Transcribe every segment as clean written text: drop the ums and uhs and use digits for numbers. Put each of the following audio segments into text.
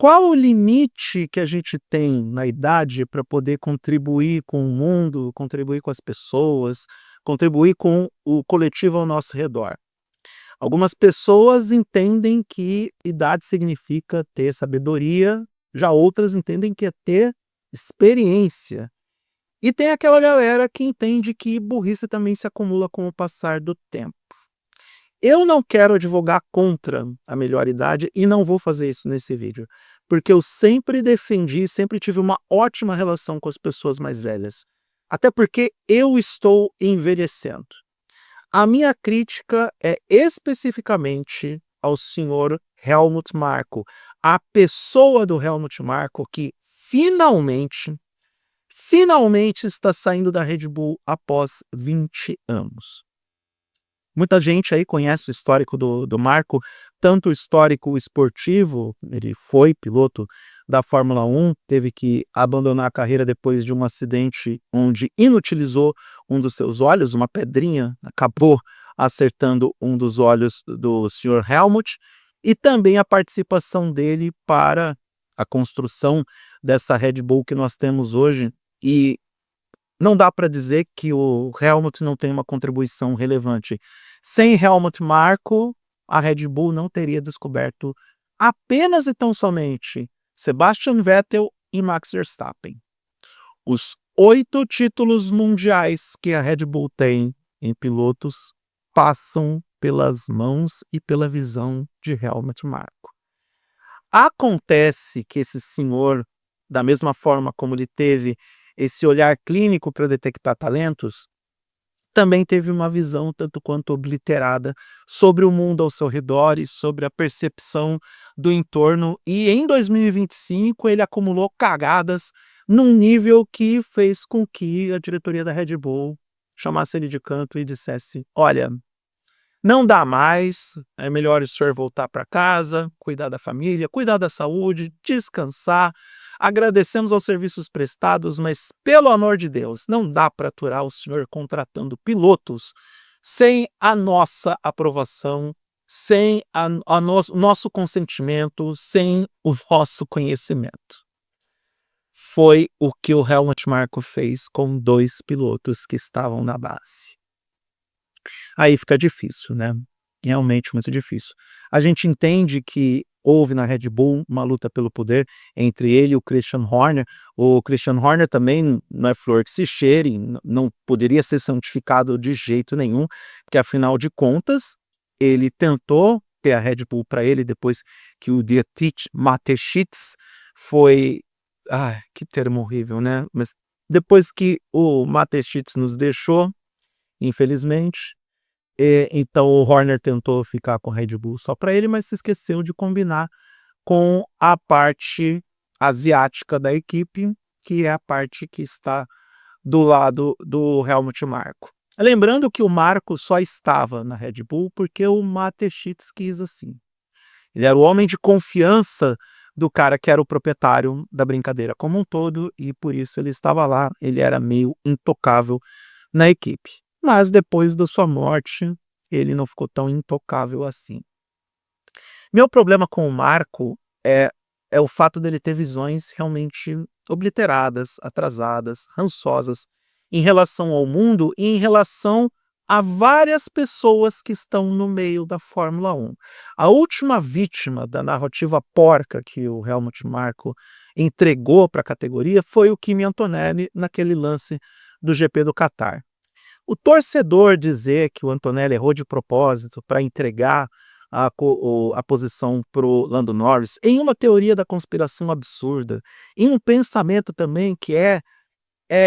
Qual o limite que a gente tem na idade para poder contribuir com o mundo, contribuir com as pessoas, contribuir com o coletivo ao nosso redor? Algumas pessoas entendem que idade significa ter sabedoria, já outras entendem que é ter experiência. E tem aquela galera que entende que burrice também se acumula com o passar do tempo. Eu não quero advogar contra a melhor idade e não vou fazer isso nesse vídeo, porque eu sempre defendi, sempre tive uma ótima relação com as pessoas mais velhas. Até porque eu estou envelhecendo. A minha crítica é especificamente ao senhor Helmut Marko, a pessoa do Helmut Marko que finalmente está saindo da Red Bull após 20 anos. Muita gente aí conhece o histórico do Marko, tanto o histórico esportivo, ele foi piloto da Fórmula 1, teve que abandonar a carreira depois de um acidente onde inutilizou um dos seus olhos, uma pedrinha acabou acertando um dos olhos do senhor Helmut, e também a participação dele para a construção dessa Red Bull que nós temos hoje, e não dá para dizer que o Helmut não tem uma contribuição relevante. Sem Helmut Marko, a Red Bull não teria descoberto apenas e tão somente Sebastian Vettel e Max Verstappen. Os 8 títulos mundiais que a Red Bull tem em pilotos passam pelas mãos e pela visão de Helmut Marko. Acontece que esse senhor, da mesma forma como ele teve esse olhar clínico para detectar talentos, também teve uma visão tanto quanto obliterada sobre o mundo ao seu redor e sobre a percepção do entorno. E em 2025 ele acumulou cagadas num nível que fez com que a diretoria da Red Bull chamasse ele de canto e dissesse: olha, não dá mais, é melhor o senhor voltar para casa, cuidar da família, cuidar da saúde, descansar. Agradecemos aos serviços prestados, mas pelo amor de Deus, não dá para aturar o senhor contratando pilotos sem a nossa aprovação, sem nosso consentimento, sem o nosso conhecimento. Foi o que o Helmut Marko fez com 2 pilotos que estavam na base. Aí fica difícil, né? Realmente muito difícil. A gente entende que houve na Red Bull uma luta pelo poder entre ele e o Christian Horner. O Christian Horner também não é flor que se cheire, não poderia ser santificado de jeito nenhum, porque afinal de contas, ele tentou ter a Red Bull para ele depois que o Dietrich Mateschitz foi... Ai, que termo horrível, né? Mas depois que o Mateschitz nos deixou, infelizmente, então o Horner tentou ficar com a Red Bull só para ele, mas se esqueceu de combinar com a parte asiática da equipe, que é a parte que está do lado do Helmut Marko. Lembrando que o Marko só estava na Red Bull porque o Mateschitz quis assim. Ele era o homem de confiança do cara que era o proprietário da brincadeira como um todo, e por isso ele estava lá, ele era meio intocável na equipe. Mas depois da sua morte, ele não ficou tão intocável assim. Meu problema com o Marko é o fato dele ter visões realmente obliteradas, atrasadas, rançosas, em relação ao mundo e em relação a várias pessoas que estão no meio da Fórmula 1. A última vítima da narrativa porca que o Helmut Marko entregou para a categoria foi o Kimi Antonelli naquele lance do GP do Catar. O torcedor dizer que o Antonelli errou de propósito para entregar a posição para o Lando Norris, em uma teoria da conspiração absurda, em um pensamento também que é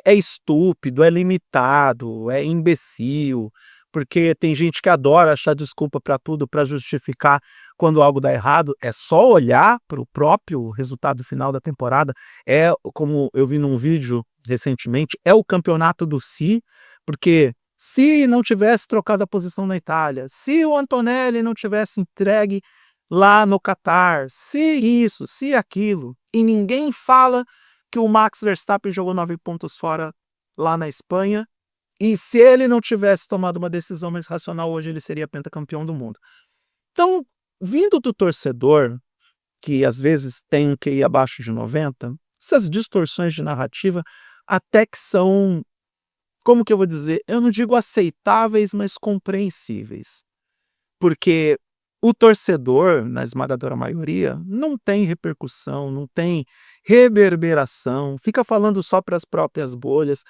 estúpido, é limitado, é imbecil, porque tem gente que adora achar desculpa para tudo, para justificar quando algo dá errado. É só olhar para o próprio resultado final da temporada. É, como eu vi num vídeo recentemente, é o campeonato do si, porque se não tivesse trocado a posição na Itália, se o Antonelli não tivesse entregue lá no Catar, se isso, se aquilo, e ninguém fala que o Max Verstappen jogou 9 pontos fora lá na Espanha, e se ele não tivesse tomado uma decisão mais racional, hoje ele seria pentacampeão do mundo. Então, vindo do torcedor que às vezes tem um QI abaixo de 90, essas distorções de narrativa até que são, como que eu vou dizer? Eu não digo aceitáveis, mas compreensíveis. Porque o torcedor, na esmagadora maioria, não tem repercussão, não tem reverberação, fica falando só para as próprias bolhas.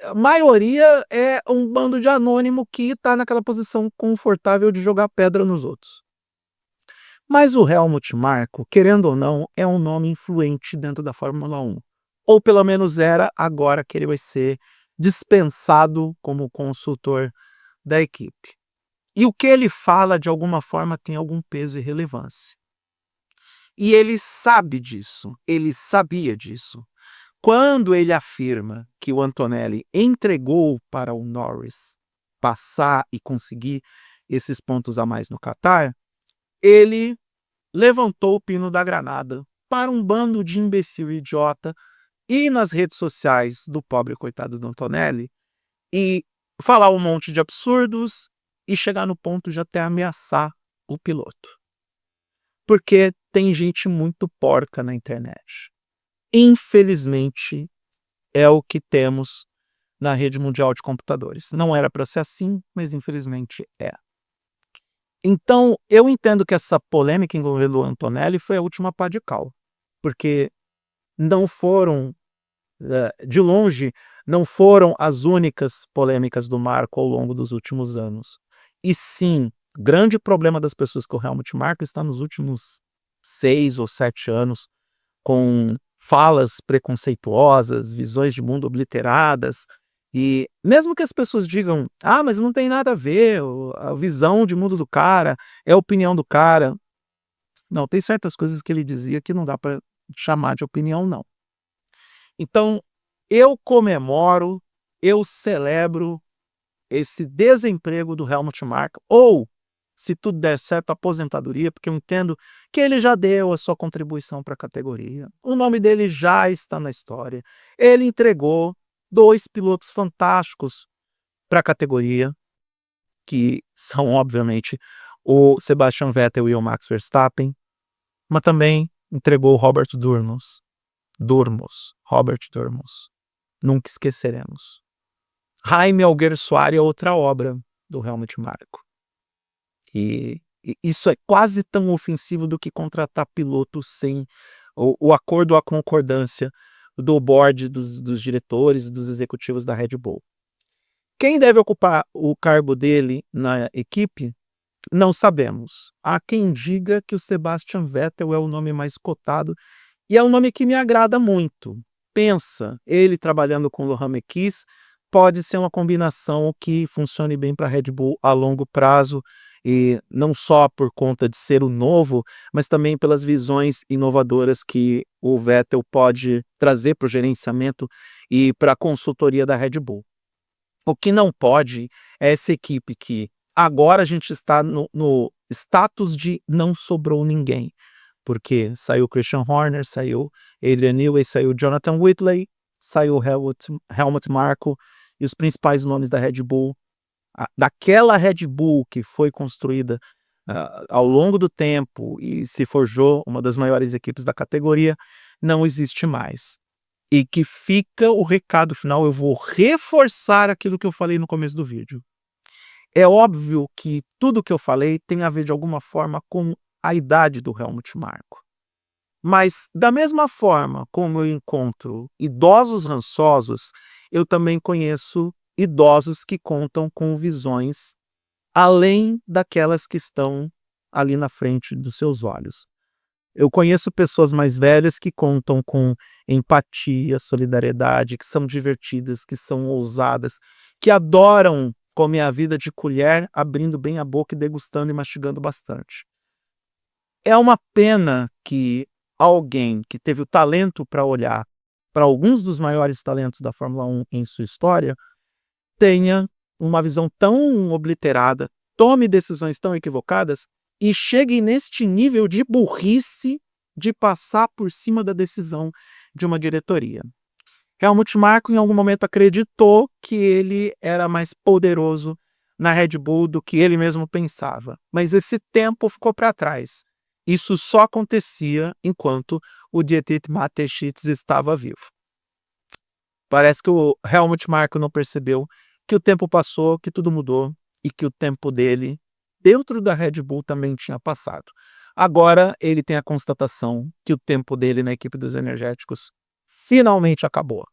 A maioria é um bando de anônimo que está naquela posição confortável de jogar pedra nos outros. Mas o Helmut Marko, querendo ou não, é um nome influente dentro da Fórmula 1. Ou pelo menos era, agora que ele vai ser dispensado como consultor da equipe. E o que ele fala, de alguma forma, tem algum peso e relevância. E ele sabe disso, ele sabia disso. Quando ele afirma que o Antonelli entregou para o Norris passar e conseguir esses pontos a mais no Qatar, ele levantou o pino da granada para um bando de imbecil e idiota ir nas redes sociais do pobre coitado do Antonelli e falar um monte de absurdos e chegar no ponto de até ameaçar o piloto. Porque tem gente muito porca na internet. Infelizmente, é o que temos na rede mundial de computadores. Não era para ser assim, mas infelizmente é. Então, eu entendo que essa polêmica envolvendo o Antonelli foi a última pá de cal. Porque não foram, de longe, não foram as únicas polêmicas do Marko ao longo dos últimos anos. E sim, grande problema das pessoas com o Helmut Marko está nos últimos 6 ou 7 anos, com falas preconceituosas, visões de mundo obliteradas, e mesmo que as pessoas digam, mas não tem nada a ver, a visão de mundo do cara é a opinião do cara. Não, tem certas coisas que ele dizia que não dá para chamar de opinião, não. Então, eu comemoro, eu celebro esse desemprego do Helmut Marko, ou, se tudo der certo, a aposentadoria, porque eu entendo que ele já deu a sua contribuição para a categoria. O nome dele já está na história. Ele entregou 2 pilotos fantásticos para a categoria, que são, obviamente, o Sebastian Vettel e o Max Verstappen, mas também entregou o Robert Durmos. Robert Durmos. Nunca esqueceremos. Jaime Alguersuari é outra obra do Helmut Marko. E isso é quase tão ofensivo do que contratar pilotos sem o acordo ou a concordância do board, dos diretores e dos executivos da Red Bull. Quem deve ocupar o cargo dele na equipe? Não sabemos. Há quem diga que o Sebastian Vettel é o nome mais cotado e é um nome que me agrada muito. Pensa, ele trabalhando com Lohan Mekies, pode ser uma combinação que funcione bem para a Red Bull a longo prazo, e não só por conta de ser o novo, mas também pelas visões inovadoras que o Vettel pode trazer para o gerenciamento e para a consultoria da Red Bull. O que não pode é essa equipe que agora a gente está no status de não sobrou ninguém, porque saiu Christian Horner, saiu Adrian Newey, saiu Jonathan Whitley, saiu Helmut Marko, e os principais nomes da Red Bull, daquela Red Bull que foi construída ao longo do tempo e se forjou uma das maiores equipes da categoria, não existe mais. E que fica o recado final, eu vou reforçar aquilo que eu falei no começo do vídeo. É óbvio que tudo que eu falei tem a ver de alguma forma com a idade do Helmut Marko. Mas da mesma forma como eu encontro idosos rançosos, eu também conheço idosos que contam com visões além daquelas que estão ali na frente dos seus olhos. Eu conheço pessoas mais velhas que contam com empatia, solidariedade, que são divertidas, que são ousadas, que adoram comer a vida de colher, abrindo bem a boca e degustando e mastigando bastante. É uma pena que alguém que teve o talento para olhar para alguns dos maiores talentos da Fórmula 1 em sua história tenha uma visão tão obliterada, tome decisões tão equivocadas e chegue neste nível de burrice de passar por cima da decisão de uma diretoria. Helmut Marko em algum momento acreditou que ele era mais poderoso na Red Bull do que ele mesmo pensava, mas esse tempo ficou para trás. Isso só acontecia enquanto o Dietrich Mateschitz estava vivo. Parece que o Helmut Marko não percebeu que o tempo passou, que tudo mudou e que o tempo dele, dentro da Red Bull, também tinha passado. Agora ele tem a constatação que o tempo dele na equipe dos energéticos finalmente acabou.